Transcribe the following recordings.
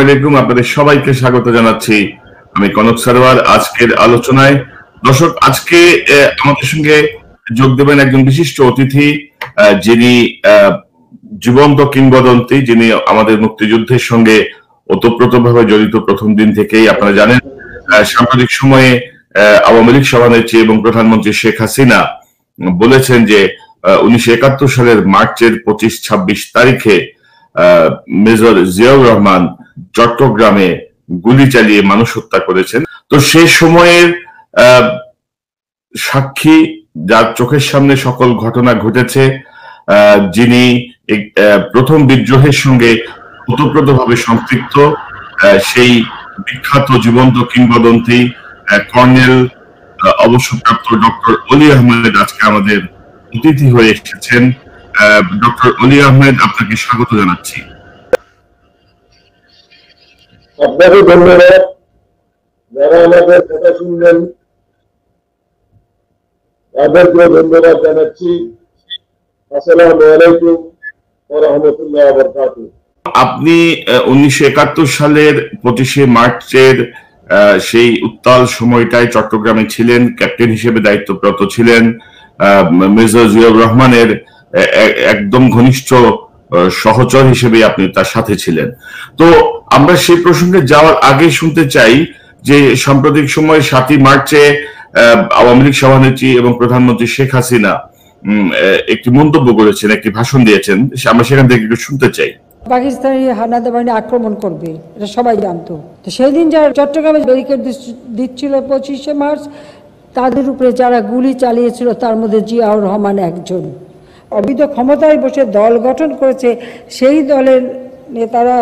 আলাইকুম, আপনাদের সবাইকে স্বাগত জানাচ্ছি। আমি কনক সারোয়ার। আজকের আলোচনায় দর্শক, আজকে আমাদের সঙ্গে যোগ দেবেন একজন বিশিষ্ট অতিথি, যিনি জীবন্ত কিংবদন্তি, যিনি আমাদের মুক্তিযুদ্ধের সঙ্গে ওতপ্রোতভাবে জড়িত প্রথম দিন থেকেই। আপনারা জানেন সাম্প্রতিক সময়ে আওয়ামী লীগ সভানেত্রী এবং প্রধানমন্ত্রী শেখ হাসিনা বলেছেন যে 1971 সালের মার্চের 25-26 তারিখে মেজর জিয়াউর রহমান চট্টগ্রামে গুলি চালিয়ে মানুষ হত্যা করেছেন। তো সেই সময়ের সাক্ষী, যার চোখের সামনে সকল ঘটনা ঘটেছে, যিনি প্রথম বিদ্রোহের সঙ্গে ওতপ্রোতভাবে সম্পৃক্ত, সেই বিখ্যাত জীবন্ত কিংবদন্তি কর্নেল অবসরপ্রাপ্ত ডক্টর অলি আহমেদ আজকে আমাদের অতিথি হয়ে এসেছেন। ডক্টর অলি আহমেদ, আপনাকে স্বাগত জানাচ্ছি। আপনাকে ধন্যবাদ। যারা আমাদের কথা শুনলেন তাদেরকে ধন্যবাদ জানাচ্ছি। আসসালামু আলাইকুম ওয়া রাহমাতুল্লাহি ওয়া বারাকাতুহু। আপনি 1971 সালের 25শে মার্চের সেই উত্তাল সময়টায় চট্টগ্রামে ছিলেন, ক্যাপ্টেন হিসেবে দায়িত্বরত ছিলেন। মেজর জিয়াউর রহমানের একদম ঘনিষ্ঠ সহচর হিসেবে আপনি তার সাথে ছিলেন। তো আমরা সেই প্রসঙ্গে যাওয়ার আগে শুনতে চাই যে সাম্প্রতিক সময় 7ই মার্চে আওয়ামী লীগ সভানেত্রী এবং প্রধানমন্ত্রী শেখ হাসিনা একটি মন্তব্য করেছেন, একটি ভাষণ দিয়েছেন। আমরা সেখান থেকে একটু শুনতে চাই। পাকিস্তানি হানাদার বাহিনী আক্রমণ করবে, এটা সবাই জানতো। তো সেই দিন যারা চট্টগ্রামে ব্যারিকেড দিচ্ছিল 25শে মার্চ, তাদের উপরে যারা গুলি চালিয়েছিল তার মধ্যে জিয়াউর রহমান একজন। অবৈধ ক্ষমতায় বসে দল গঠন করেছে, সেই দলের নেতারা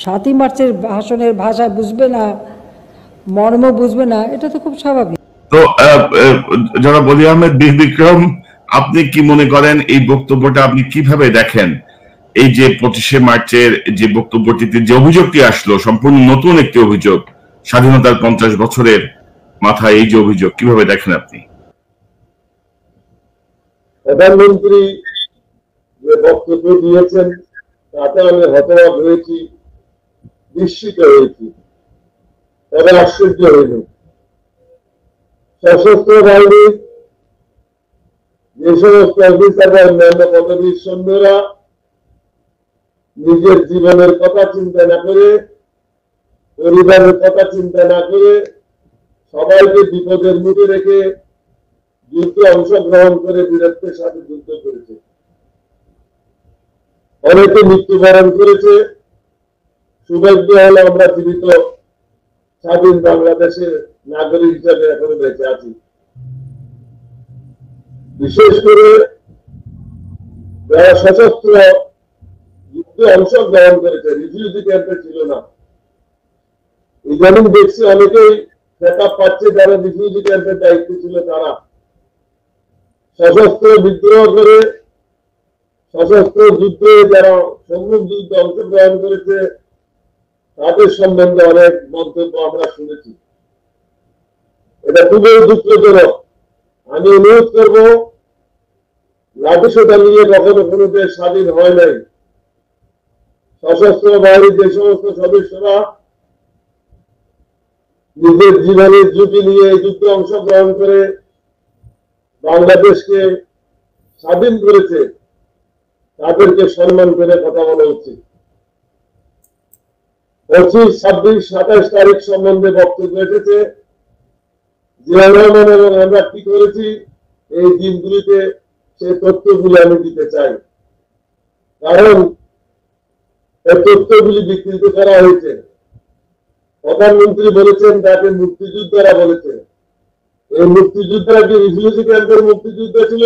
7ই মার্চের ভাষণের ভাষা বুঝবে না, মর্ম বুঝবে না, এটা তো খুব স্বাভাবিক। তো জনাব অলি আহমেদ বীর বিক্রম, আপনি কি মনে করেন এই বক্তব্যটা আপনি কিভাবে দেখেন? এই যে 25শে মার্চের যে বক্তব্যটিতে যে অভিযোগটি আসলো, সম্পূর্ণ নতুন একটি অভিযোগ, স্বাধীনতার 50 বছরের মাথায় এই যে অভিযোগ, কিভাবে দেখেন আপনি? প্রধানমন্ত্রী যে বক্তব্য দিয়েছেন তাতে আমি হতবাক হয়েছি, বিস্মিত হয়েছি, তবে আশ্চর্য হইনি। সশস্ত্র বাহিনীর যে সমস্ত অফিসার বা অন্যান্য পদবীর সৈন্যরা নিজের জীবনের কথা চিন্তা না করে, পরিবারের কথা চিন্তা না করে, সবাইকে বিপদের মুখে রেখে যুদ্ধে অংশগ্রহণ করে বীরত্বের সাথে যুদ্ধ করেছে। অনেকে মৃত্যুবরণ করেছে। সৌভাগ্য হলো আমরা জীবিত স্বাধীন বাংলাদেশের নাগরিক হিসাবে এখনো বেঁচে আছি। বিশেষ করে যারা সশস্ত্র যুদ্ধে অংশগ্রহণ করেছে, রিফিউজি ক্যাম্পে ছিল না। ইদানিং দেখছি অনেকেই ব্যাকআপ পাচ্ছে, যারা রিফিউজি ক্যাম্পের দায়িত্ব ছিল তারা সশস্ত্র বিদ্রোহ করে, সশস্ত্র যুদ্ধে যারা সম্মুখ যুদ্ধে অংশগ্রহণ করেছে তাদের সম্বন্ধে অনেক মন্তব্য আমরা শুনেছি। এটা খুবই দুঃখজনক। আমি অনুরোধ করব, লাঠিসোঁটা নিয়ে কখনো কোনো দেশ স্বাধীন হয় নাই। সশস্ত্র বাহিনীর যে সমস্ত সদস্যরা নিজের জীবনের ঝুঁকি নিয়ে এই যুদ্ধে অংশগ্রহণ করে বাংলাদেশকে স্বাধীন করেছে, তাদেরকে সম্মান করে কথা বলা উচিত। 25, 26, 27 তারিখ সম্বন্ধে বক্তব্য এসেছে। জিয়াউর রহমান এবং আমরা কি করেছি এই দিনগুলিতে, সেই তথ্যগুলি আমি দিতে চাই। কারণ এই তথ্যগুলি বিকৃত করা হয়েছে। প্রধানমন্ত্রী বলেছেন তাকে মুক্তিযোদ্ধারা বলেছে। এই মুক্তিযোদ্ধারা কি রিফিউজি ক্যাম্পের মুক্তিযুদ্ধ ছিল,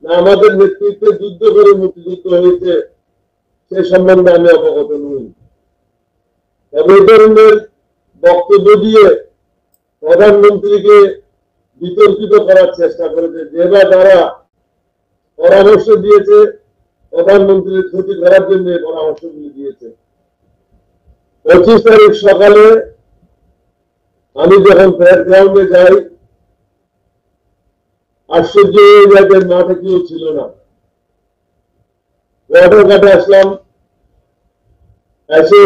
না আমাদের নেতৃত্বে যুদ্ধ করে মুক্তিযুদ্ধ হয়েছে, সে সম্বন্ধে আমি অবগত নই। তবে এই ধরনের বক্তব্য দিয়ে প্রধানমন্ত্রীকে বিতর্কিত করার চেষ্টা করেছে। যেবা তারা পরামর্শ দিয়েছে, প্রধানমন্ত্রীর ক্ষতি করার জন্য পরামর্শগুলি দিয়েছে। 25 তারিখ সকালে আমি যখন প্যারেড গ্রাউন্ডে যাই, আশ্চর্য হয়ে যায় যে মাঠে কেউ ছিল না। ওয়াটার কাটে আসলাম, এসে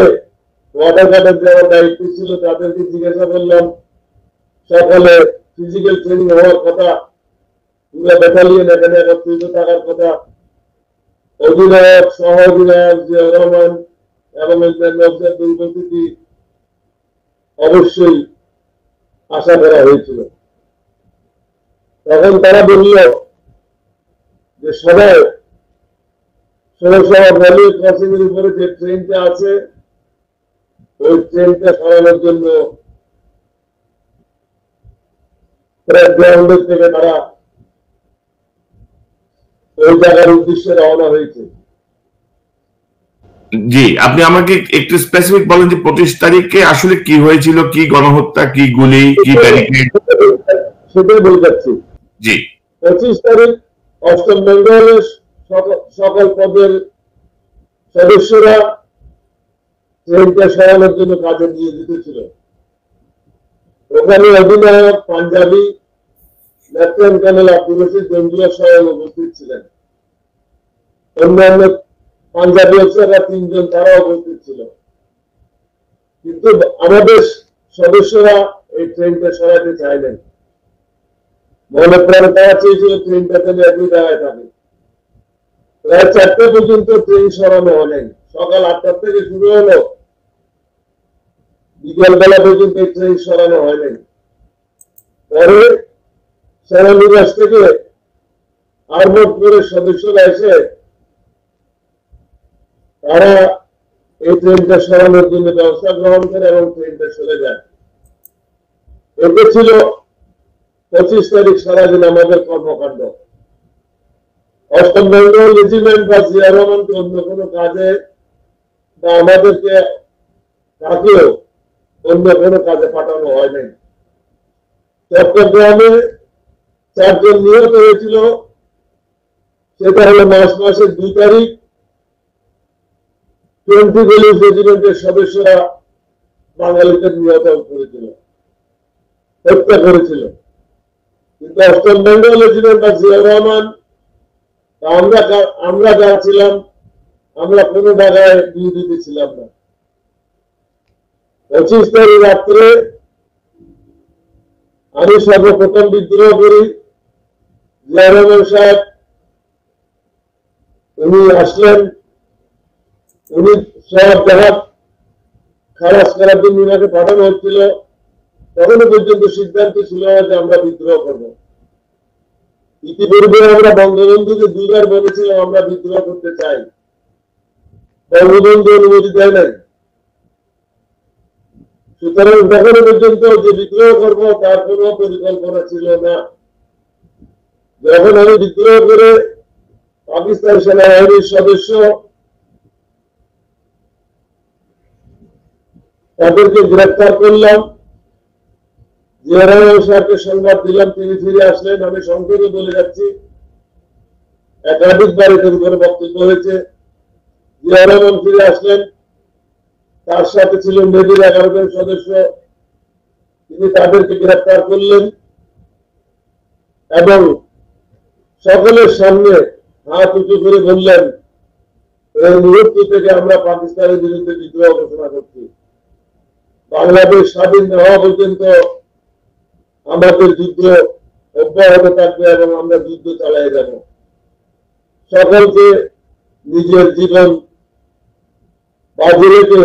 ওয়াটার গার্ডের যারা দায়িত্ব ছিল তাদেরকে জিজ্ঞাসা করলাম, সকালে ফিজিক্যাল ট্রেনিং হওয়ার কথা, পুরো ব্যাটালিয়ন এখানে একত্রিত থাকার কথা। অধিনায়ক, সহ অধিনায়ক জিয়াউর রহমান এবং অন্যান্য উপস্থিতি অবশ্যই আশা করা হয়েছিল। তখন তারা বলল যে সবাই 16 ভ্যালি ক্রসিং এর উপরে যে ট্রেনটা আছে ওই ট্রেনটা সরানোর জন্য গ্রাউন্ডের থেকে তারা ওই জায়গার উদ্দেশ্যে রওনা হয়েছে। জি, আপনি আমাকে একটু স্পেসিফিক বলেন যে 25 তারিখে আসলে কি হয়েছিল, কি গণহত্যা, কি গুলি, কি ব্যারিকেড? সেটাই বলতে। জি, 25 তারিখ অষ্টম বেঙ্গলের সকল পদের সদস্যরা ট্রেনটা সরানোর জন্য কাজে নিয়োজিত ছিল। ওখানে অধিনায়ক পাঞ্জাবি লেফটেন্যান্ট কর্নেল আব্দুল রশিদ গঞ্জুয়া সহ উপস্থিত ছিলেন। অন্যান্য পাঞ্জাবি অফিসাররা 3 জন তারাও উপস্থিত ছিল। কিন্তু আমাদের সদস্যরা এই ট্রেনটা সরাতে চাইলেন। মনে প্রাণে তারা চেয়েছিল ট্রেনটা যেন একই জায়গায় থাকে। প্রায় 4টা পর্যন্ত ট্রেন সরানো হলেন। সকাল 8টা থেকে শুরু হলো, বিকেলবেলা পর্যন্ত ট্রেন সরানো হয়নি। পরে সেনানিবাস থেকে আর্মড করে সদস্যরা এসে তারা এই ট্রেনটা সরানোর জন্য ব্যবস্থা গ্রহণ করে এবং ট্রেনটা সরে যায়। এতে ছিল 25 তারিখ সারাদিন আমাদের কর্মকাণ্ড। অষ্টম বেঙ্গল রেজিমেন্ট বা জিয়া রহমানকে অন্য কোনো কাজে বা আমাদেরকে কাকেও অন্য কোনো কাজে পাঠানো হয়নি। চট্টগ্রামে 4 জন নিহত হয়েছিল, সেটা হলো মার্চ মাসের 2 তারিখ। 20 পুলিশ রেজিমেন্টের সদস্যরা বাঙালিদের নিহত করেছিল, হত্যা করেছিল। কিন্তু অষ্টম বেঙ্গল রেজিমেন্ট বা জিয়া রহমান আমরা যারা ছিলাম, আমরা কোনো জায়গায় বিরোধী ছিলাম না। 25 তারিখ রাত্রে আমি সর্বপ্রথম বিদ্রোহ করি। জিয়া রহমান সাহেব উনি আসলেন, উনি সব জায়গা খালাস করার জন্য উনাকে পাঠানো হচ্ছিল। তখনও পর্যন্ত সিদ্ধান্ত ছিল যে আমরা বিদ্রোহ করব। ইতিপূর্বে আমরা বঙ্গবন্ধুকে 2 বার বলেছিলাম আমরা বিদ্রোহ করতে চাই, বঙ্গবন্ধু অনুমতি দেয় নাই। সুতরাং তখনও পর্যন্ত যে বিদ্রোহ করবো তার কোন পরিকল্পনা ছিল না। যখন আমি বিদ্রোহ করে পাকিস্তান সেনাবাহিনীর সদস্য তাদেরকে গ্রেফতার করলাম, জিয়া রহমান সাহেবকে সংবাদ দিলাম, তিনি ফিরে আসলেন। আমি সংক্ষেপে বলে যাচ্ছি, একাধিকবার এটার উপরে বক্তব্য হয়েছে। জিয়া রহমান ফিরে আসলেন, তার সাথে ছিল নেভির 11 জন সদস্য। তিনি তাদেরকে গ্রেফতার করলেন এবং সকলের সামনে হাত উঁচু করে বললেন, এই মুহূর্ত থেকে আমরা পাকিস্তানের বিরুদ্ধে বিদ্রোহ ঘোষণা করছি। বাংলাদেশ স্বাধীন হওয়া পর্যন্ত আমাদের যুদ্ধ অব্যাহত থাকবে এবং আমরা যুদ্ধ চালিয়ে যাব। সকলকে নিজের জীবন বাজি রেখে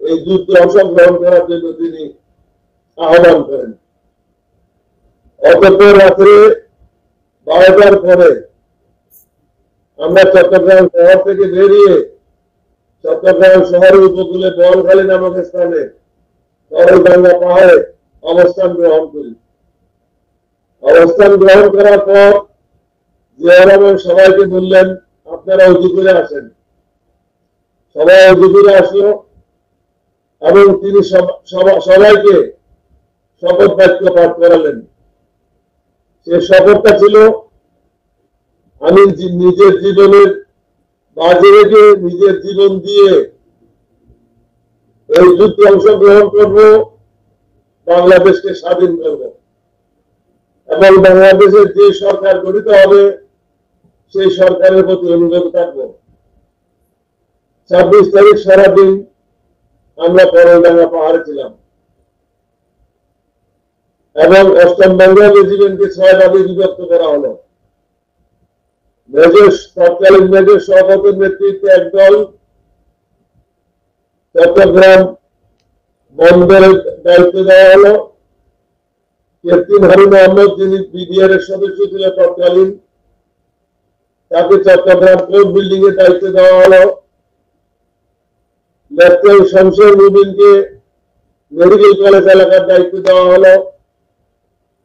এই যুদ্ধে অংশগ্রহণ করার জন্য তিনি আহ্বান করেন। অতঃপর রাত্রে 12টার পরে আমরা চট্টগ্রাম শহর থেকে বেরিয়ে চট্টগ্রাম শহরের উপকূলে বোয়ালখালী নামক স্থানে সরলডাঙ্গা পাহাড়ে অবস্থান গ্রহণ করি। অবস্থান গ্রহণ করার পর জিয়া রহমান সবাইকে বললেন, আপনারা উজু করে আসেন। সবাই উজু করে আসলো এবং তিনি সবাইকে শপথ বাক্য পাঠ করালেন। সে শপথটা ছিল, আমি নিজের জীবনের বাজি রেখে নিজের জীবন দিয়ে এই যুদ্ধে অংশগ্রহণ করব, বাংলাদেশকে স্বাধীন করব এবং বাংলাদেশের যে সরকার গঠিত হবে সেই সরকারের প্রতি অনুরোধ থাকব। 26 তারিখ সারাদিন আমরা করলডাঙ্গা পাহাড়ে ছিলাম এবং 8ম বেঙ্গল রেজিমেন্টকে 6 ভাগে বিভক্ত করা হলো। তৎকালীন মেজর শওকতের নেতৃত্বে একদল চট্টগ্রাম বন্দরের দায়িত্ব দেওয়া হলো। ক্যাপ্টেন হারুন আহমদ, যিনি বিডিআর এর সদস্য ছিল তৎকালীন, তাকে চট্টগ্রাম কোর্ট বিল্ডিং এর দায়িত্ব দেওয়া হলো। লেফটেন্যান্ট শামসুর মুবিনকে মেডিকেল কলেজ এলাকার দায়িত্ব দেওয়া হলো।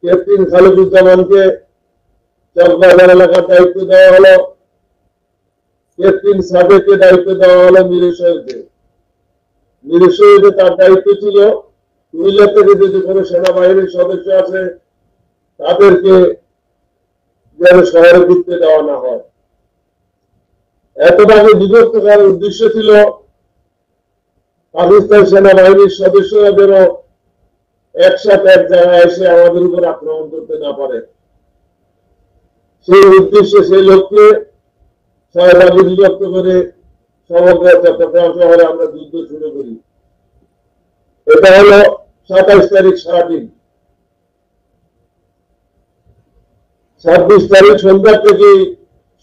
ক্যাপ্টেন খালিদুজ্জামানকে চকবাজার এলাকার দায়িত্ব দেওয়া হলো। ক্যাপ্টেন সাদেককে দায়িত্ব দেওয়া হলো মিরসরাইতে। মিরসরাইতে তার দায়িত্ব ছিল কুমিল্লা থেকে যদি কোনো সেনাবাহিনীর সদস্য আছে তাদেরকে যেন শহরে ঢুকতে দেওয়া না হয়। এতটাকে বিভক্ত করার উদ্দেশ্য ছিল পাকিস্তান সেনাবাহিনীর সদস্যরা যেন একসাথে এক জায়গায় এসে আমাদের উপর আক্রমণ করতে না পারে। সেই উদ্দেশ্যে, সেই লক্ষ্যে 6 ভাগে বিভক্ত করে সমগ্র চট্টগ্রাম শহরে আমরা যুদ্ধ শুরু করি। এটা হলো 27 তারিখ সারাদিন। 26 তারিখ সন্ধ্যা থেকে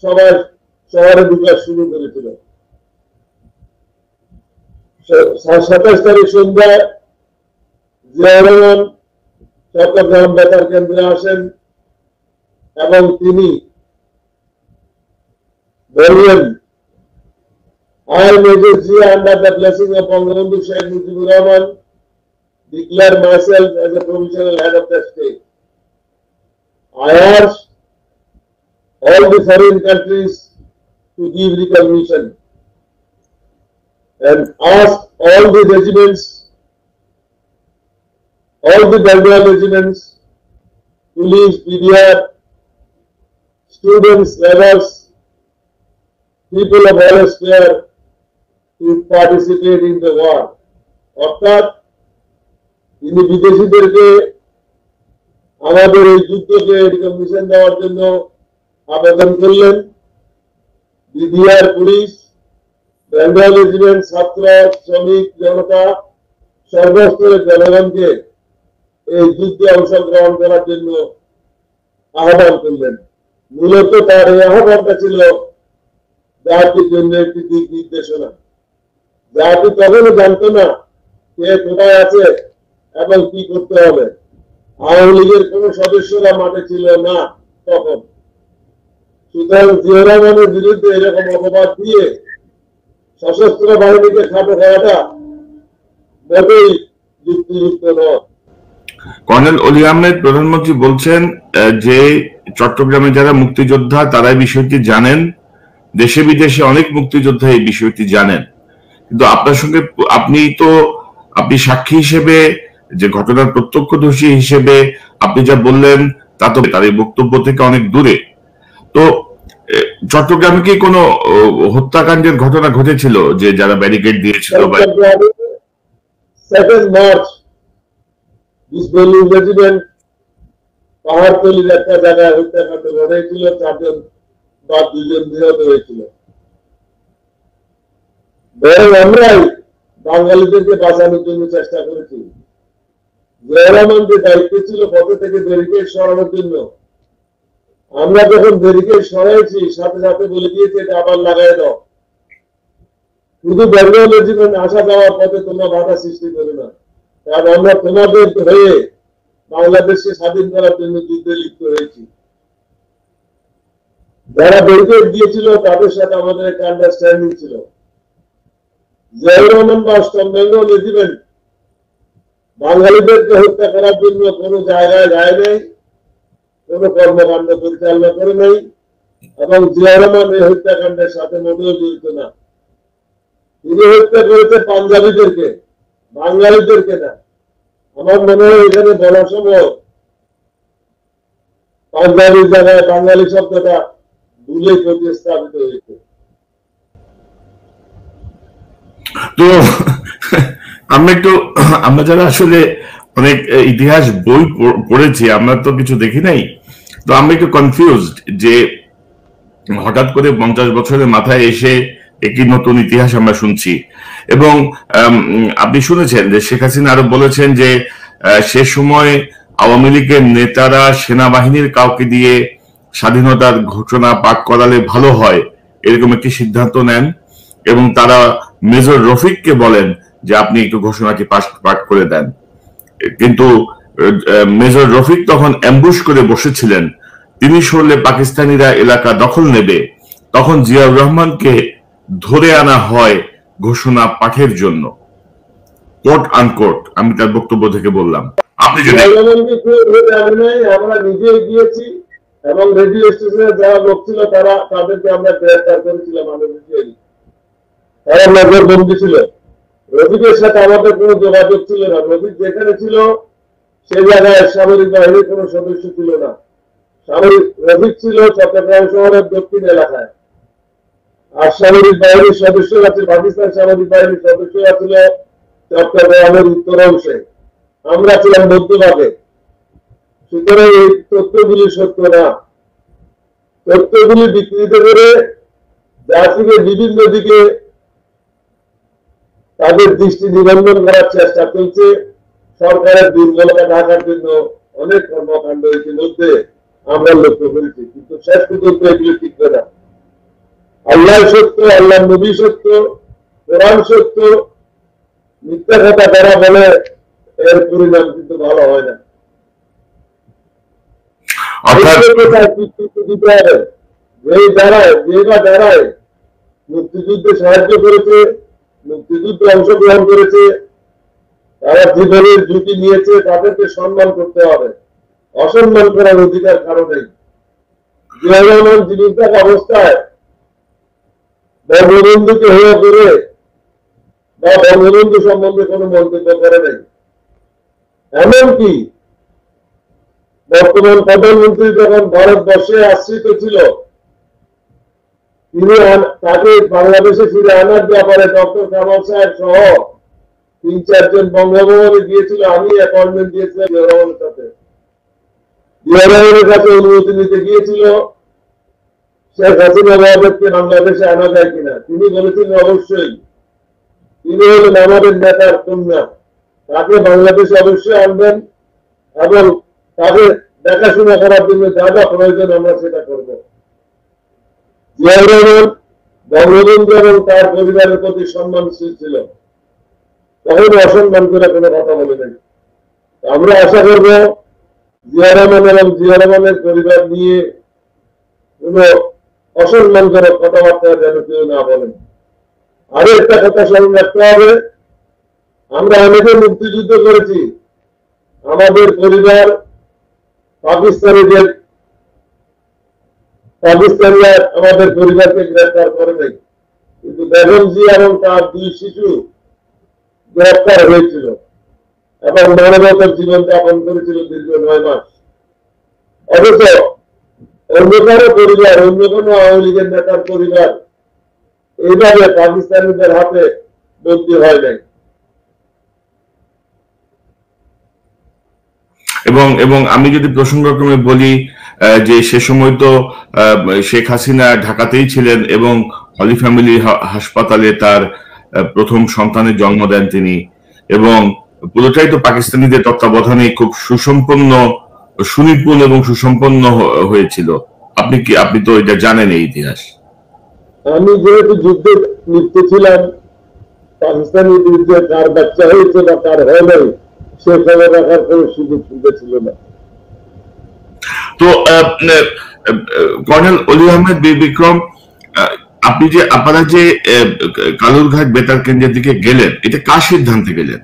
সবাই শহরে ঢুকা শুরু করেছিল। 27 তারিখ সন্ধ্যায় জিয়াউর রহমান চট্টগ্রাম বেতার কেন্দ্রে আসেন এবং তিনি বললেন, I, Major Zia, under the blessing of Bangabandhu Sheikh Mujibur Rahman, declare myself as a provisional head of the state. I urge all the foreign countries to give recognition and ask all the regiments, all the Bengal regiments, police, PDR, students, rebels, people of all sphere to participate in the war. অর্থাৎ তিনি বিদেশিদেরকে আমাদের এই যুদ্ধকে recognition দেওয়ার জন্য আবেদন করলেন। BDR, police, Bengal regiment, ছাত্র, শ্রমিক, জনতা, সর্বস্তরের জনগণকে এই যুদ্ধে অংশগ্রহণ করার জন্য আহ্বান করলেন। মূলত তার এই আহ্বানটা ছিল জাতির জন্য একটি দিক নির্দেশনা। জাতি তখনও জানতো না কে কোথায় আছে এবং কি করতে হবে। আওয়ামী লীগের কোন সদস্যরা মাঠে ছিল না তখন। সুতরাং জিয়াউর রহমানের বিরুদ্ধে এরকম অপবাদ দিয়ে সশস্ত্র বাহিনীকে খাটো করাটা মোটেই যুক্তিযুক্ত নয়। কর্নেল অলি আহমেদ, প্রধানমন্ত্রী বলছেন যে চট্টগ্রামে যারা মুক্তিযোদ্ধা তারা এই বিষয়টি জানেন, দেশে বিদেশে অনেক মুক্তিযোদ্ধা এই বিষয়টি জানেন, কিন্তু আপনার সঙ্গে আপনি সাক্ষী হিসেবে, যে ঘটনার প্রত্যক্ষদর্শী হিসেবে আপনি যা বললেন তা তো তার এই বক্তব্য থেকে অনেক দূরে। তো চট্টগ্রামে কি কোনো হত্যাকাণ্ডের ঘটনা ঘটেছিল যে যারা ব্যারিকেড দিয়েছিল? 2 মার্চ রেজিমেন্ট পাহাড়তলির একটা জায়গায় হত্যাকাণ্ড ঘটেছিল, 4 জন বা 2 জন নিহত হয়েছিল। বরং আমরাই বাঙালিদেরকে বাঁচানোর জন্য চেষ্টা করেছি। জিয়াউর রহমান যে দায়িত্ব ছিল পথ থেকে ব্যারিকেড সরানোর জন্য, আমরা যখন ব্যারিকেড সরাইছি সাথে সাথে বলে দিয়েছি এটা আবার লাগাই দাও। শুধু বেঙ্গল রেজিমেন্ট আসা যাওয়ার পথে তোমরা বাধা সৃষ্টি করো না, কারণ আমরা তোমাদের হয়ে বাংলাদেশকে স্বাধীন করার জন্য যুদ্ধে লিপ্ত হয়েছি। যারা ব্যারিকেড দিয়েছিল তাদের সাথে আমাদের একটা আন্ডারস্ট্যান্ডিং ছিল। জিয়াউর রহমান বা 8ম বেঙ্গল রেজিমেন্ট বাঙালিদেরকে হত্যা করার জন্য কোনো জায়গায় যায় নাই, কোনো কর্মকাণ্ড পরিচালনা করে নাই, এবং জিয়াউর রহমান এই হত্যাকাণ্ডের সাথে মোটেও জড়িত না। তিনি হত্যা করেছে পাঞ্জাবিদেরকে, বাঙালিদেরকে না। আমার মনে হয় এখানে বলার সময় পাঞ্জাবির জায়গায় বাঙালি শব্দটা ভুলে প্রতিস্থাপিত হয়েছে। তো আমরা যারা আসলে অনেক ইতিহাস বই পড়েছি, আমরা তো কিছু দেখি নাই, তো আমরা একটু কনফিউজড যে হঠাৎ করে 50 বছরের মাথায় এসে একটি নতুন ইতিহাস আমরা শুনছি। এবং আপনি শুনেছেন যে শেখ হাসিনা আরো বলেছেন যে সে সময় আওয়ামী লীগের নেতারা সেনাবাহিনীর কাউকে দিয়ে স্বাধীনতার ঘোষণা পাঠ করালে ভালো হয়, এরকম একটি সিদ্ধান্ত নেন এবং তারা মেজর রফিককে বলেন যে আপনি একটু ঘোষণাটি পাঠ করে দেন। কিন্তু মেজর রফিক তখন অ্যাম্বুশ করে বসেছিলেন। তিনি শুনলে পাকিস্তানিরা এলাকা দখল নেবে, তখন জিয়াউর রহমানকে ধরে আনা হয় ঘোষণা পাঠের জন্য, কোট আনকোট। আমি তার বক্তব্য থেকে বললাম। আপনি যদি আমরা নিজে গিয়েছি এবং রেডিও স্টেশনে যারা লোক ছিল তাদেরকে আমরা গ্রেফতার করেছিলাম, তারা নজরবন্দি ছিল। রফিকের সাথে আমাদের কোনো যোগাযোগ ছিল না। রফিক যেখানে ছিল সে জায়গায় সামরিক বাহিনীর কোনো সদস্য ছিল না। রফিক ছিল চট্টগ্রাম শহরের দক্ষিণ এলাকায়, আর সামরিক বাহিনীর সদস্যরা ছিল, পাকিস্তান সামরিক বাহিনীর সদস্যরা ছিল চট্টগ্রামের উত্তর অংশে, আমরা ছিলাম মধ্যভাগে। সুতরাং এই তথ্যগুলি সত্য না। তথ্যগুলি বিকৃত করে জাতিকে বিভিন্ন দিকে তাদের দৃষ্টি নিবন্ধন করার চেষ্টা চলছে। সরকারের দুর্বলতা ঢাকার জন্য অনেক কর্মকাণ্ড ইতিমধ্যে আমরা লক্ষ্য করেছি, কিন্তু শেষ পর্যন্ত এগুলি টিকবে না। আল্লাহ সত্য, আল্লাহ নবী সত্য, কোরআন সত্য, মিথ্যা কথা করা বলে এর পরিণাম কিন্তু ভালো হয় না। দাঁড়ায় মুক্তিযুদ্ধে সাহায্য করেছে, মুক্তিযুদ্ধে অংশগ্রহণ করেছে, তারা জীবনের ঝুঁকি নিয়েছে, তাদেরকে সম্মান করতে হবে। অসম্মান করার অধিকার কারো নেই। জিয়াউর রহমান জীবিত থাকা অবস্থায় বঙ্গবন্ধুকে হেয় করে বা বঙ্গবন্ধু সম্বন্ধে কোনো মন্তব্য করে নাই। এমনকি বর্তমান প্রধানমন্ত্রী যখন ভারতবর্ষে আশ্রিত ছিল, তিনি তাকে বাংলাদেশে ফিরে আনার ব্যাপারে ডক্টর কামাল সাহেব সহ ৩-৪ জন বঙ্গভবনে গিয়েছিল। আমি অ্যাপয়েন্টমেন্ট দিয়েছিলাম জিয়াউর রহমানের সাথে। জিয়াউর রহমানের কাছে অনুমতি নিতে গিয়েছিল শেখ হাসিনা মহোদয়কে বাংলাদেশে আনা যায় কিনা। তিনি বলেছিলেন অবশ্যই। তিনি হলেন আমাদের নেতার কন্যা, তাকে বাংলাদেশে অবশ্যই আনবেন এবং তাকে দেখাশোনা করার জন্য যা যা প্রয়োজন আমরা সেটা করব। জিয়াউর রহমান বঙ্গবন্ধু এবং তার পরিবারের প্রতি সম্মানশীল ছিল, কখনো অসম্মান করে কোনো কথা বলে নাই। আমরা আশা করব জিয়া রহমান এবং জিয়া রহমানের পরিবার নিয়ে কোন অসম্মানজনক কথাবার্তা যেন কেউ না বলেন। আরো একটা কথা স্মরণ রাখতে হবে, আমরা অনেকে মুক্তিযুদ্ধ করেছি, আমাদের পরিবার পাকিস্তানিরা আমাদের পরিবারকে গ্রেফতার করে নাই, কিন্তু বেগম জিয়া এবং তার 2 শিশু গ্রেফতার হয়েছিল এবং মানবতার জীবন যাপন করেছিল দীর্ঘ 9 মাস। অথচ অন্য কারো পরিবার, অন্য কোনো আওয়ামী লীগের নেতার পরিবার এইভাবে পাকিস্তানিদের হাতে বন্দী হয় নাই। এবং আমি যদি প্রসঙ্গক্রমে বলি যে সে সময় তো শেখ হাসিনা ঢাকাতেই ছিলেন এবং হলি ফ্যামিলি হাসপাতালে তার প্রথম সন্তানের জন্ম দেন তিনি, এবং পুরোটাই তো পাকিস্তানিদের তত্ত্বাবধানে খুব সুসম্পন্ন, সুনিপুণ এবং সুসম্পন্ন হয়েছিল। আপনি তো এটা জানেন এই ইতিহাস। আমি যেহেতু যুদ্ধে লিপ্ত ছিলাম, পাকিস্তানের বিরুদ্ধে কার বাচ্চা হয়েছে বা কার হয় নাই সে খবর রাখার কোনো সুযোগ সুবিধা ছিল না। তো কর্নেল অলি আহমেদ বিক্রম, আপনারা যে কালুরঘাট বেতার কেন্দ্রের দিকে গেলেন, এটা কার সিদ্ধান্তে গেলেন?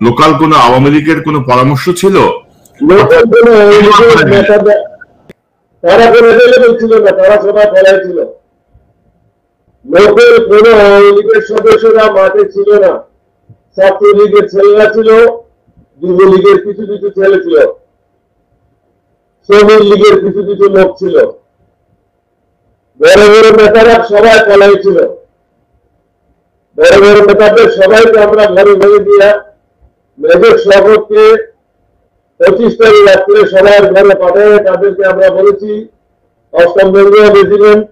লোকাল কোন আওয়ামী লীগের কোন পরামর্শ ছিল? তারা কোনো এভেলেবল ছিল না, তারা সবাই পলায় ছিল। লোকের কোন আওয়ামী লীগের সদস্যরা মাঠে ছিল না। ছাত্রলীগের ছেলেরা ছিল, যুবলীগের কিছু কিছু ছেলে ছিল, শ্রমিক লীগের কিছু কিছু লোক ছিল, বড় বড় নেতারা সবাই পলাই ছিল। বড় বড় নেতাদের সবাইকে আমরা ঘরে ঘরে দিয়া মেজর শহরকে 25 তারিখ রাত্রে সবার ঘরে পাঠায় তাদেরকে আমরা বলেছি 8ম বেঙ্গল রেজিমেন্ট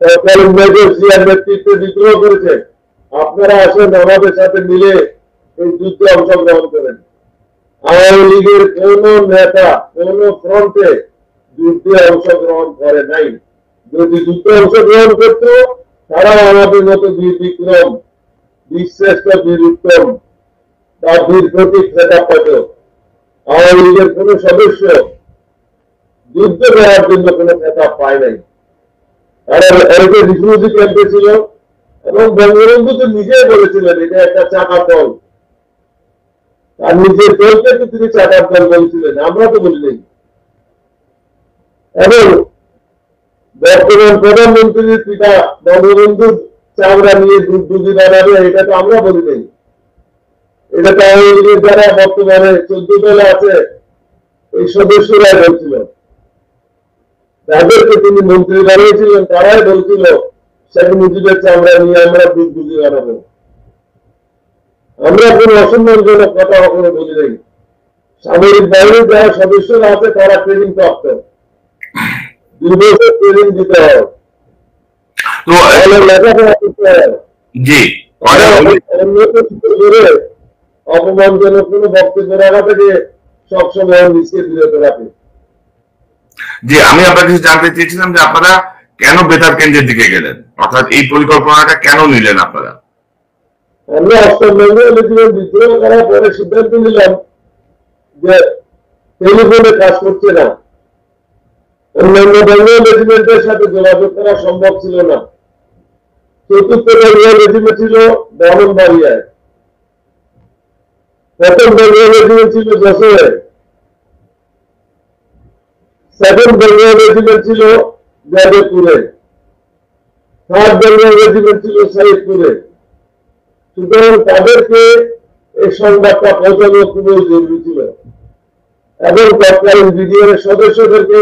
তৎকালীন মেজর জিয়ার নেতৃত্বে বিদ্রোহ করেছে। আপনারা আসেন আমাদের সাথে মিলে এই যুদ্ধে অংশগ্রহণ করেন। আওয়ামী লীগের কোন নেতা কোন ফ্রন্টে যুদ্ধে অংশগ্রহণ করে নাই। যদি যুদ্ধে অংশগ্রহণ করত তারা আমাদের মতো বীর বিক্রম, বীরশ্রেষ্ঠ, বীর উত্তম বা বীর প্রতীক খেতাব পেত। আওয়ামী লীগের কোন সদস্য যুদ্ধ করার জন্য কোন খেতাব পায় নাই। তারা অনেকে রিফিউজি ক্যাম্পে ছিল এবং বঙ্গবন্ধু তো নিজেই বলেছিলেন এটা একটা চাকার দল। তার নিজের দলকে তো তিনি চাকার দল বলেছিলেন, আমরা তো বলি নাই। এবং বর্তমান প্রধানমন্ত্রীর পিতা বঙ্গবন্ধুর চামড়া নিয়ে দুর্যোগী বানাবে এটা তো আমরা বলি নাই। এটা তো আওয়ামী লীগের যারা বর্তমানে 14 দলে আছে এই সদস্যরাই বলছিল, যাদেরকে তিনি মন্ত্রী বানিয়েছিলেন তারাই বলছিল শেখ মুজিবের চামড়া নিয়ে আমরা দুর্যোগী বানাবো। আমরা কোন অসম্মানজনক কথা কখনো বলি নাই। সামরিক বাহিনীর যারা সদস্যরা আছে তারা ট্রেনিং প্রাপ্ত, 2 বছর ট্রেনিং দিতে হয়, লেখাপড়া করতে হয়। অপমানজনক কোন বক্তব্য রাখা থেকে সবসময় নিজকে বিরত রাখে। জি, আমি আপনার কাছে জানতে চেয়েছিলাম যে আপনারা কেন বেতার কেন্দ্রের দিকে গেলেন, অর্থাৎ এই পরিকল্পনাটা কেন নিলেন আপনারা? আমরা অষ্টম বেঙ্গল বিদ্রোহ করার পরে সিদ্ধান্ত নিলাম যে টেলিফোনে কাজ করছে না, অন্যান্য বেঙ্গল রেজিমেন্টের সাথে যোগাযোগ করা সম্ভব ছিল না। চতুর্থ বেঙ্গল রেজিমেন্ট ছিল ব্রাহ্মণবাড়িয়ায়, প্রথম বেঙ্গল রেজিমেন্ট ছিল যশোরে, সেকেন্ড বেঙ্গল রেজিমেন্ট ছিল যাদবপুরে, থার্ড বেঙ্গল রেজিমেন্ট ছিল সাইদপুরে। সুতরাং তাদেরকে এই সংবাদটা পৌঁছানো খুবই জরুরি ছিল এবং তৎকালীন বিডিআর সদস্যদেরকে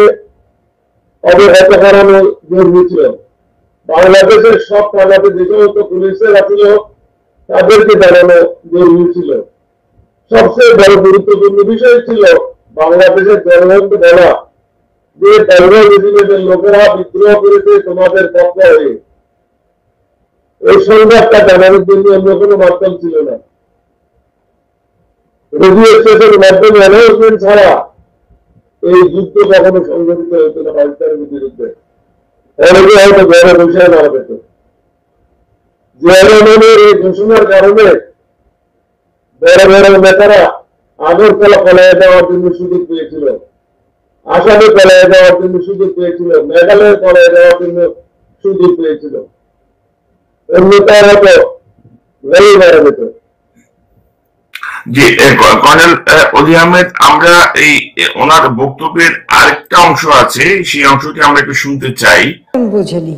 অবগত করানো জরুরি ছিল। বাংলাদেশের সব থানাতে যে সমস্ত পুলিশেরা ছিল তাদেরকে জানানো জরুরি ছিল। সবচেয়ে বড় গুরুত্বপূর্ণ বিষয় ছিল বাংলাদেশের জনগণকে বলা যে বেঙ্গল রেজিমেন্টের লোকেরা বিদ্রোহ করেছে তোমাদের পক্ষে হয়ে। এই সংবাদটা জানানোর জন্য অন্য কোনো মাধ্যম ছিল না। রেডিও স্টেশনের মাধ্যমে অ্যানাউন্সমেন্ট ছাড়া এই যুদ্ধ কখনো সংঘটিত হতো না পাকিস্তানের বিরুদ্ধে। অনেকে হয়তো ঘরে বসে মারা পেত। জিয়া রহমানের এই ঘোষণার কারণে বড় বড় নেতারা আগরতলা পলায়ে যাওয়ার জন্য সুযোগ পেয়েছিল, আসামে পলায়ে যাওয়ার জন্য সুযোগ পেয়েছিল, মেঘালয়ে পলায়ে যাওয়ার জন্য সুযোগ পেয়েছিল। জি, কর্নেল অলি আহমেদ, আমরা এই ওনার বক্তব্যের আরেকটা অংশ আছে, সেই অংশটি আমরা একটু শুনতে চাই। বোঝেনি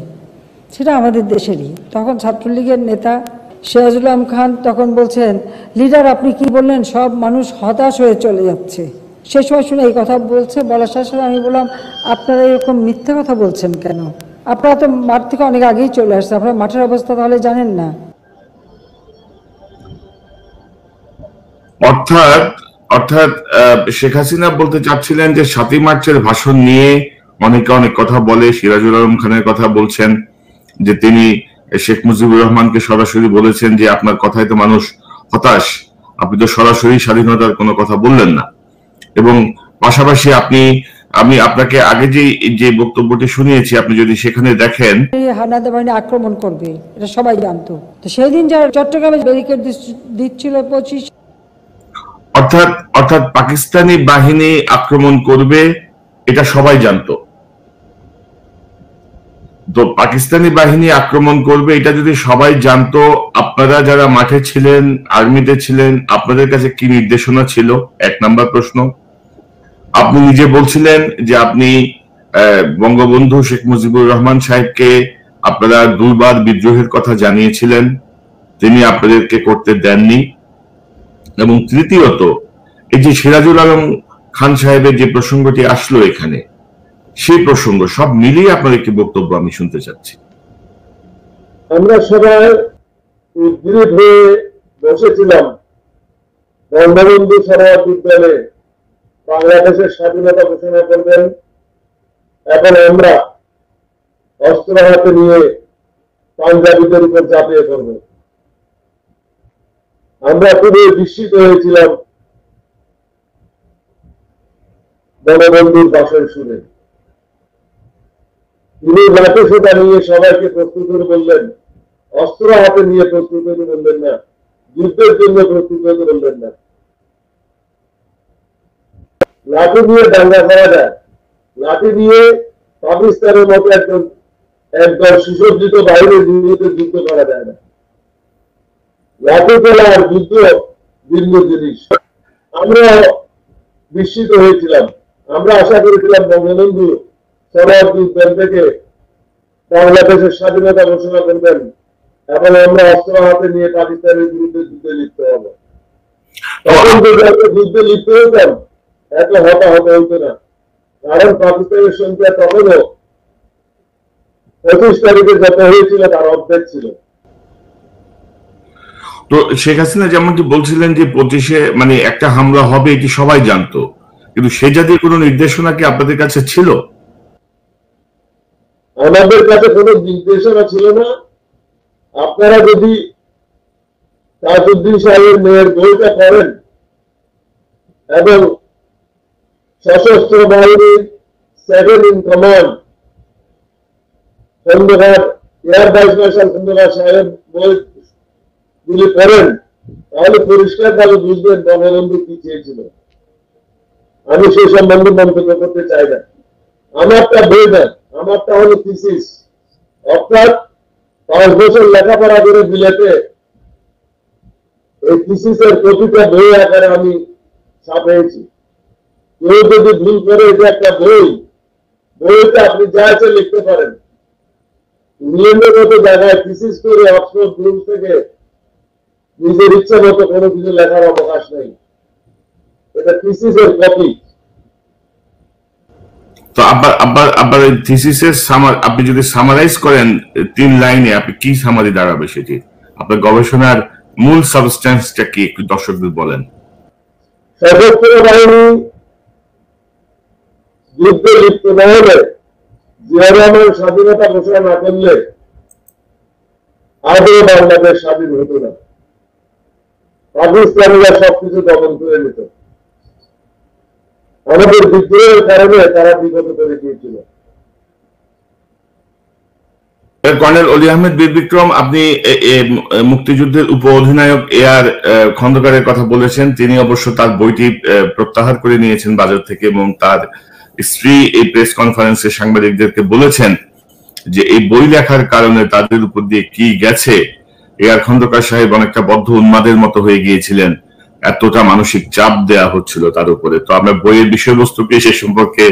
সেটা আমাদের দেশেরই, তখন ছাত্রলীগের নেতা সিরাজুল আলম খান তখন বলছেন, লিডার আপনি কি বললেন, সব মানুষ হতাশ হয়ে চলে যাচ্ছে। সে সময় শুনে এই কথা বলছে, বলার সাথে সাথে আমি বললাম আপনারা এরকম মিথ্যা কথা বলছেন কেন? আপনারা তো মাঠ থেকে অনেক আগেই চলে আসছে, আপনারা মাঠের অবস্থা তাহলে জানেন না। অর্থাৎ শেখ হাসিনা বলতে চাচ্ছিলেন যে 7ই মার্চের ভাষণ নিয়ে অনেকে অনেক কথা বলে, সিরাজুল আলম খানের কথা বলছেন যে তিনি শেখ মুজিবুর রহমানকে সরাসরি বলেছেন যে আপনার কথায় তো মানুষ হতাশ, আপনি তো সরাসরি স্বাধীনতার কোনো কথা বললেন না। এবং পাশাপাশি আমি আপনাকে আগে যে বক্তব্যটি শুনিয়েছি, আপনি যদি সেখানে দেখেন হানাদা বাহিনী আক্রমণ করবে এটা সবাই জানতো। তো সেই দিন যারা চট্টগ্রামে ব্যারিকেড দিচ্ছিল 25, অর্থাৎ পাকিস্তানি বাহিনী আক্রমণ করবে এটা সবাই জানতো। তো পাকিস্তানি বাহিনী আক্রমণ করবে এটা যদি সবাই জানতো, আপনারা যারা মাঠে ছিলেন, আর্মিতে ছিলেন, আপনাদের কাছে কি নির্দেশনা ছিল? 1 নাম্বার প্রশ্ন। আপনি নিজে বলছিলেন যে আপনি বঙ্গবন্ধু শেখ মুজিবুর রহমান সাহেবকে আপনারা 2 বার বিদ্রোহের কথা জানিয়েছিলেন, তিনি আপনাদেরকে করতে দেননি। এবং তৃতীয়ত, এই যে সিরাজুল আলম খান সাহেবের যে প্রসঙ্গটি আসলো এখানে, সেই প্রসঙ্গ সব মিলিয়ে আপনার একটি বক্তব্য আমি শুনতে চাচ্ছি। আমরা সবাই উদ্গ্রীব হয়ে বসেছিলাম বঙ্গবন্ধু সরোয়ার উদ্যানে বাংলাদেশের স্বাধীনতা ঘোষণা করবেন এবং আমরা অস্ত্র হাতে নিয়ে পাঞ্জাবিদের উপর ঝাঁপিয়ে পড়বে। আমরা খুবই বিস্মিত হয়েছিলাম বঙ্গবন্ধুর ভাষণ শুনে। তিনি লাঠি সোটা নিয়ে সবাইকে প্রস্তুত করে বললেন, অস্ত্র হাতে নিয়ে প্রস্তুত হতে বললেন না, যুদ্ধের জন্য প্রস্তুত হতে বললেন না। লাঠি দিয়ে দাঙ্গা করা যায়, লাঠি দিয়ে পাকিস্তানের মতো একদল সুসজ্জিত বাহিনীর বিরুদ্ধে যুদ্ধ করা যায় না। লাঠি তোলা আর যুদ্ধ ভিন্ন জিনিস। আমরা বিস্মিত হয়েছিলাম। আমরা আশা করেছিলাম বঙ্গবন্ধু সরাসরি থেকে বাংলাদেশের স্বাধীনতা ঘোষণা করবেন এবং আমরা অস্ত্র হাতে নিয়ে পাকিস্তানের বিরুদ্ধে যুদ্ধে লিপ্ত হব। তখন যদি আমরা যুদ্ধে লিপ্ত হতাম এত হতাহত হইতো না, কারণ পাকিস্তানের সংখ্যা তখনও 25 তারিখে যত হয়েছিল তার অর্ধেক ছিল। তো শেখ হাসিনা যেমনটি বলছিলেন যে 25-এ মানে একটা হামলা হবে এটি সবাই জানতো, কিন্তু সে জাতীয় কোনো নির্দেশনা কি আপনাদের কাছে ছিল? আমাদের কাছে কোনো নির্দেশনা ছিল না। আপনারা যদি তাজউদ্দিন সাহেবের মেয়ের বইটা পড়েন এবং সশস্ত্র বাহিনীর 7 in command Khandakar air vice marshal Khandakar সাহেব বই গুলি পড়েন, তাহলে পরিষ্কার ভাবে বুঝবেন বঙ্গবন্ধু কি চেয়েছিল। আমি সেই সম্বন্ধে মন্তব্য করতে চাই না। আমারটা বই না, আমারটা হলো থিসিস, অর্থাৎ 5 বছর লেখাপড়া করে বিলেতে এই থিসিসের প্রতিটা বই আকারে আমি ছাপিয়েছি। কেউ যদি ভুল করে এটা একটা বই, বইতে আপনি যা আছে লিখতে পারেন। নিয়মিত জায়গায় থিসিস করে অক্সফোর্ড গ্রুপ থেকে নিজের ইচ্ছা মতো কোনো কিছু লেখার অবকাশ নেই। এটা থিসিসের কপি। তো আবার থিসিসের আপনি যদি সামারাইজ করেন 3 লাইনে, আপনি কি সামারি দাঁড়াবে সেটি? আপনার গবেষণার মূল সাবস্টেন্সটা কি একটু দর্শকদের বলেন। সশস্ত্র বাহিনী যুদ্ধে লিপ্ত না হলে, জিয়া রহমান স্বাধীনতা ঘোষণা না করলে আদৌ বাংলাদেশ স্বাধীন হতো না। পাকিস্তানিরা সবকিছু দমন করে নিত। আমাদের বিদ্রোহের কারণে তারা বিগত করে দিয়েছিল। কর্নেল অলি আহমেদ বীর বিক্রম, আপনি মুক্তিযুদ্ধের উপ অধিনায়ক এআর খন্দকারের কথা বলেছেন। তিনি অবশ্য তার বইটি প্রত্যাহার করে নিয়েছেন বাজার থেকে এবং তার স্ত্রী এই প্রেস কনফারেন্সে সাংবাদিকদেরকে বলেছেন যে এই বই লেখার কারণে তাদের উপর দিয়ে কি গেছে, এআর খন্দকার সাহেব অনেকটা বদ্ধ উন্মাদের মতো হয়ে গিয়েছিলেন, এতটা মানসিক চাপ দেয়া হচ্ছিল তার উপরে। তো আমরা বইয়ের বিষয়বস্তু কি সে সম্পর্কে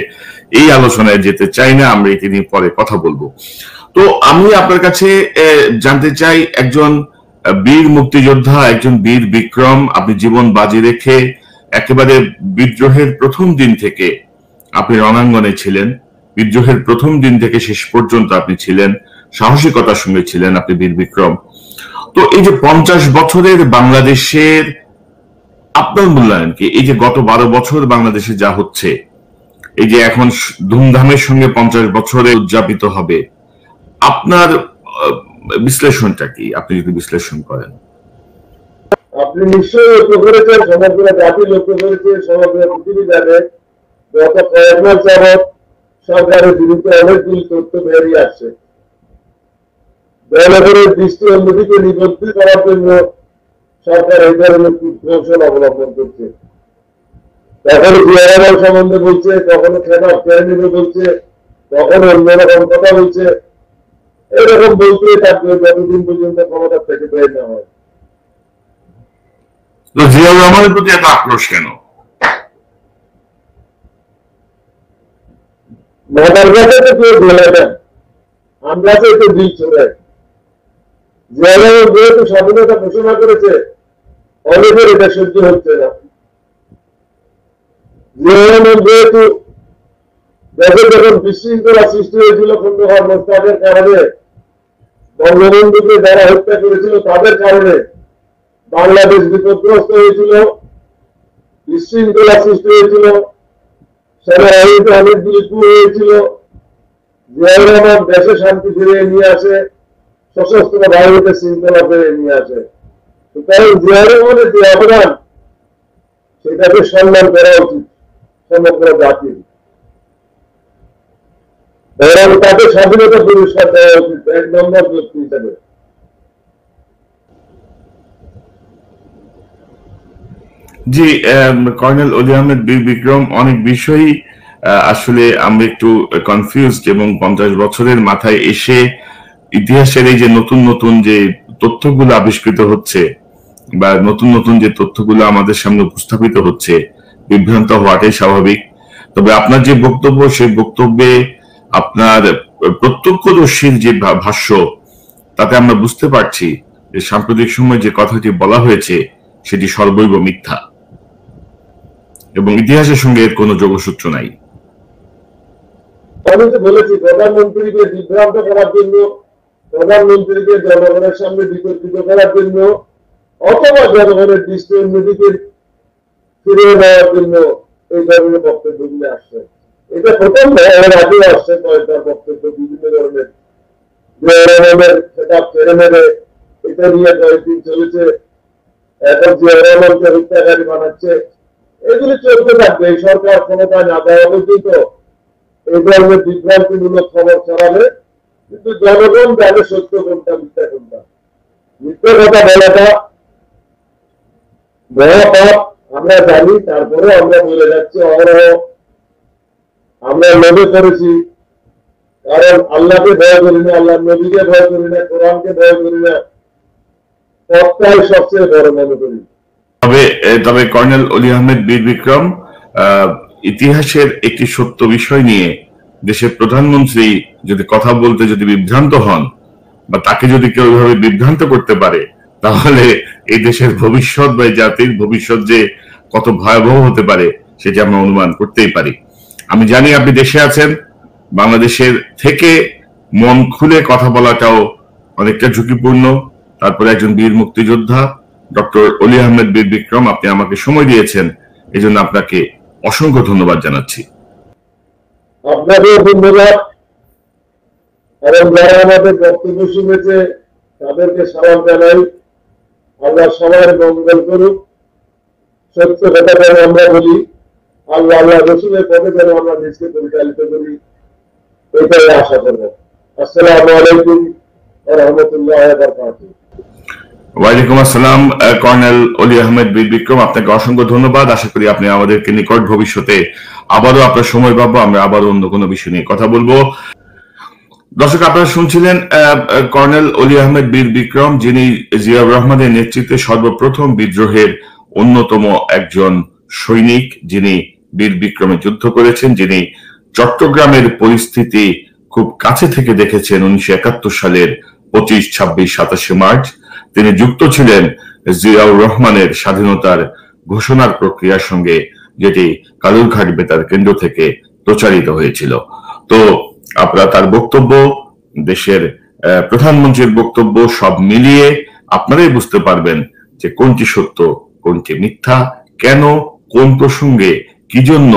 এই আলোচনায় যেতে চাই না, আমরা এটি নিয়ে পরে কথা বলবো। তো আমি আপনার কাছে জানতে চাই, একজন বীর মুক্তিযোদ্ধা, একজন বীর বিক্রম, আপনি জীবন বাজি রেখে একেবারে বিদ্রোহের প্রথম দিন থেকে আপনি রণাঙ্গনে ছিলেন, বিদ্রোহের প্রথম দিন থেকে শেষ পর্যন্ত আপনি ছিলেন, সাহসিকতার সঙ্গে ছিলেন আপনি বীর বিক্রম। তো এই যে 50 বছরের বাংলাদেশের আপনার মূল্যায়ন কি? এই যে গত 12 বছর বাংলাদেশে যা হচ্ছে, এই যে এখন ধুমধামের সঙ্গে 50 বছরে উদযাপিত হবে, আপনার বিশ্লেষণটা কি? আপনি যদি বিশ্লেষণ করেন। আপনি নিশ্চয়ই লক্ষ্য করেছেন, সমগ্র জাতি লক্ষ্য করেছে, সমগ্র পৃথিবী জানে, গত কয়েক মাস যাবৎ সরকারের বিরুদ্ধে অনেকগুলি তথ্য বেরিয়ে আসছে। জনগণের দৃষ্টি অন্যদিকে নিবদ্ধ করার জন্য সরকার এই ধরনের কৌশল অবলম্বন করছে। কখনো জিয়া রহমান সম্বন্ধে বলছে, কখনো খেতাব কেড়ে নেবে বলছে, কখনো অন্যরকম কথা বলছে। এরকম বলতে থাকবে যতদিন পর্যন্ত ক্ষমতা থেকে বের না হয়। জিয়া রহমানের প্রতি এত আক্রোশ কেন? মাথার কাছে তো কেউ বলে দেন, আমরা তো একটু দিল চলে। জিয়া রহমান যেহেতু স্বাধীনতা ঘোষণা করেছে, অনেকের এটা সহ্য হচ্ছে না। জিয়া রহমান যেহেতু দেশে যখন বিশৃঙ্খলা সৃষ্টি হয়েছিল খন্দকার মোস্তাকের কারণে, বঙ্গবন্ধুকে যারা হত্যা করেছিল তাদের কারণে বাংলাদেশ বিপদগ্রস্ত হয়েছিল, বিশৃঙ্খলা সৃষ্টি হয়েছিল, সেনাবাহিনীতে অনেকগুলি কূপ হয়েছিল, জিয়াউর রহমান দেশে শান্তি ফিরিয়ে নিয়ে আসে, সশস্ত্র বাহিনীতে শৃঙ্খলা ফিরিয়ে নিয়ে আসে। সুতরাং জিয়াউর রহমানের যে অবদান সেটাকে সম্মান করা উচিত সমগ্র জাতির, এবং তাকে স্বাধীনতা পুরস্কার দেওয়া উচিত 1 নম্বর ব্যক্তি হিসেবে। জি, কর্নেল অলি আহমেদ বীর বিক্রম, অনেক বিষয়ই আসলে আমরা একটু কনফিউজড, এবং 50 বছরের মাথায় এসে ইতিহাসের এই যে নতুন নতুন যে তথ্যগুলো আবিষ্কৃত হচ্ছে বা নতুন নতুন যে তথ্যগুলো আমাদের সামনে উপস্থাপিত হচ্ছে, বিভ্রান্ত হওয়াটাই স্বাভাবিক। তবে আপনার যে বক্তব্য, সেই বক্তব্যে আপনার প্রত্যক্ষদর্শীর যে ভাষ্য, তাতে আমরা বুঝতে পারছি যে সাম্প্রতিক সময় যে কথাটি বলা হয়েছে সেটি সর্বৈব মিথ্যা এবং ইতিহাসের সঙ্গে এর কোনো যোগসূত্র নাই। আমি তো বলেছি, প্রধানমন্ত্রীকে বিভ্রান্ত করার জন্য, প্রধানমন্ত্রীকে জনগণের সামনে বিতর্কিত করার জন্য, অথবা জনগণের দৃষ্টি অন্যদিকে ফিরিয়ে দেওয়ার জন্য এই ধরনের বক্তব্যগুলি আসছে। এটা প্রথম নয়, এর আগেও আসছে কয়েকটা বক্তব্য বিভিন্ন ধরনের, সেটা ফেরে মেরে এটা নিয়ে কয়েকদিন চলেছে, এখন জিয়াউর রহমানকে হত্যাকারী বানাচ্ছে। এগুলি চলতে থাকবে। এই সরকার ক্ষমতায় না দেওয়া পর্যন্ত এই ধরনের বিভ্রান্তিমূলক খবর ছড়াবে, কিন্তু জনগণ জানে সত্য কোনটা, মিথ্যা কোনটা। মিথ্যা কথা বলাটা বড় পাপ আমরা জানি, তারপরে আমরা বলে যাচ্ছি অহরহ। আমরা মনে করেছি, কারণ আল্লাহকে ভয় করি না, আল্লাহ নবীকে ভয় করি না, কোরআনকে ভয় করি না, সবটাই সবচেয়ে বড় মনে করি। তবে কর্নেল অলি আহমেদ বীর বিক্রম, ইতিহাসের একটি সত্য বিষয় নিয়ে দেশের প্রধানমন্ত্রী যদি কথা বলতে যদি বিভ্রান্ত হন, বা তাকে যদি কেউ এভাবে বিভ্রান্ত করতে পারে, তাহলে এই দেশের ভবিষ্যৎ বা জাতির ভবিষ্যৎ যে কত ভয়াবহ হতে পারে সেটা আমরা অনুমান করতেই পারি। আমি জানি আপনি দেশে আছেন, বাংলাদেশের থেকে মন খুলে কথা বলাটাও অনেকটা ঝুঁকিপূর্ণ। তারপরে একজন বীর মুক্তিযোদ্ধা ডক্টর অলি আহমেদ বীর বিক্রম, আপনি আমাকে সময় দিয়েছেন, এই জন্য আপনাকে অসংখ্য ধন্যবাদ জানাচ্ছি। আপনাকে ধন্যবাদ, এবং যারা আমাদের বক্তব্য শুনেছে তাদেরকে সালাম জানাই। আল্লাহ সবার মঙ্গল করুক। সত্য কথা যেন আমরা বলি, আল্লাহ রসুলের পথে যেন আমরা দেশকে পরিচালিত করি, এটাই আশা করব। আসসালামু আলাইকুম ওয়া রাহমাতুল্লাহি ওয়া বারাকাতুহু। ওয়ালাইকুম আসসালাম কর্নেল অলি আহমেদ বীর বিক্রম, আপনাকে অসংখ্য ধন্যবাদ। আশা করি আপনি আমাদেরকে নিকট ভবিষ্যতে আবারও আপনার সময় পাবো, আমরা আবারও অন্য কোনো বিষয় নিয়ে কথা বলবো। দর্শক, আপনারা শুনছিলেন কর্নেল অলি আহমেদ বীর বিক্রম, যিনি জিয়াউর রহমানের নেতৃত্বে সর্বপ্রথম বিদ্রোহের অন্যতম একজন সৈনিক, যিনি বীর বিক্রমে যুদ্ধ করেছেন, যিনি চট্টগ্রামের পরিস্থিতি খুব কাছে থেকে দেখেছেন 1971 সালের 25, 26, 27 মার্চ। তিনি যুক্ত ছিলেন জিয়াউর রহমানের স্বাধীনতার ঘোষণার প্রক্রিয়ার সঙ্গে, যেটি কালুরঘাট বেতার কেন্দ্র থেকে প্রচারিত হয়েছিল। তো আপনারা তার বক্তব্য, দেশের প্রধানমন্ত্রীর বক্তব্য সব মিলিয়ে আপনারাই বুঝতে পারবেন যে কোনটি সত্য কোনটি মিথ্যা, কেন কোন প্রসঙ্গে কি জন্য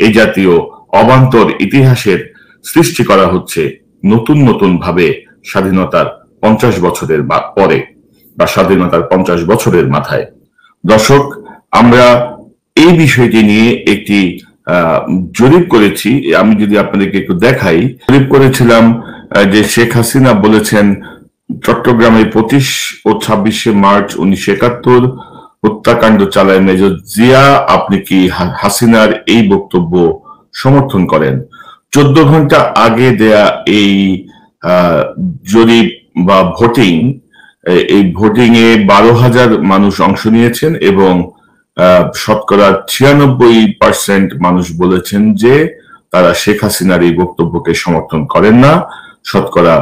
এই জাতীয় অবান্তর ইতিহাসের সৃষ্টি করা হচ্ছে নতুন নতুন ভাবে স্বাধীনতার 50 বছরের পরে বা স্বাধীনতার 50 বছরের মাথায়। দর্শক, আমরা এই বিষয়টি নিয়ে একটি জরিপ করেছি। আমি যদি আপনাদেরকে একটু দেখাই, জরিপ করেছিলাম যে শেখ হাসিনা বলেছেন চট্টগ্রামে 25 ও 26 মার্চ 1971 হত্যাকাণ্ড চালায় মেজর জিয়া। আপনি কি হাসিনার এই বক্তব্য সমর্থন করেন? 14 ঘন্টা আগে দেয়া এই জরিপ বা ভোটিং, এই ভোটিং এ 12,000 মানুষ অংশ নিয়েছেন এবং শতকরা 96% মানুষ বলেছেন যে তারা শেখ হাসিনার এই বক্তব্যকে সমর্থন করেন না। শতকরা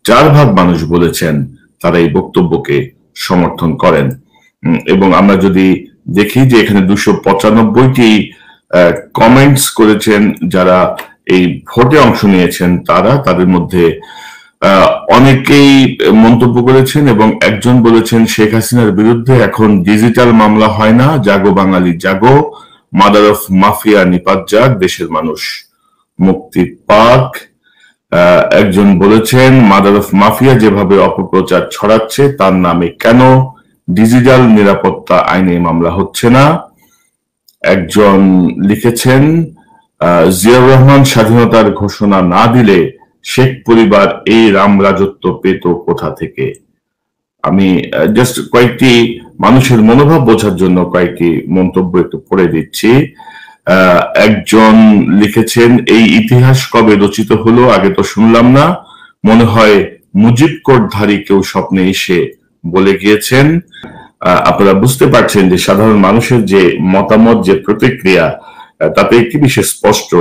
4% মানুষ বলেছেন তারা এই বক্তব্যকে সমর্থন করেন। এবং আমরা যদি দেখি যে এখানে 295টি কমেন্টস করেছেন যারা এই ভোটে অংশ নিয়েছেন, তাদের মধ্যে অনেকেই মন্তব্য করেছেন এবং একজন বলেছেন শেখ হাসিনার বিরুদ্ধে এখন ডিজিটাল মামলা হয় না, জাগো বাঙালি জাগো, মাদার অফ মাফিয়া নিপাত যাক, দেশের মানুষ মুক্তি পাক। একজন বলেছেন মাদার অফ মাফিয়া যেভাবে অপপ্রচার ছড়াচ্ছে তার নামে কেন ডিজিটাল নিরাপত্তা আইনে মামলা হচ্ছে না। একজন লিখেছেন জিয়াউর রহমান স্বাধীনতার ঘোষণা না দিলে শেখ পরিবার এই রাম রাজত্ব পেত কোথা থেকে। আমি জাস্ট কয়েকটি মানুষের মনোভাব বোঝার জন্য কয়েকটি মন্তব্য একটু পড়ে দিচ্ছি। একজন লিখেছেন এই ইতিহাস কবে রচিত হলো আগে তো শুনলাম না, মনে হয় মুজিব কোটধারী কেউ স্বপ্নে এসে বলে গিয়েছেন। আপনারা বুঝতে পারছেন যে সাধারণ মানুষের যে মতামত, যে প্রতিক্রিয়া, তাতে একটি বিষয় স্পষ্ট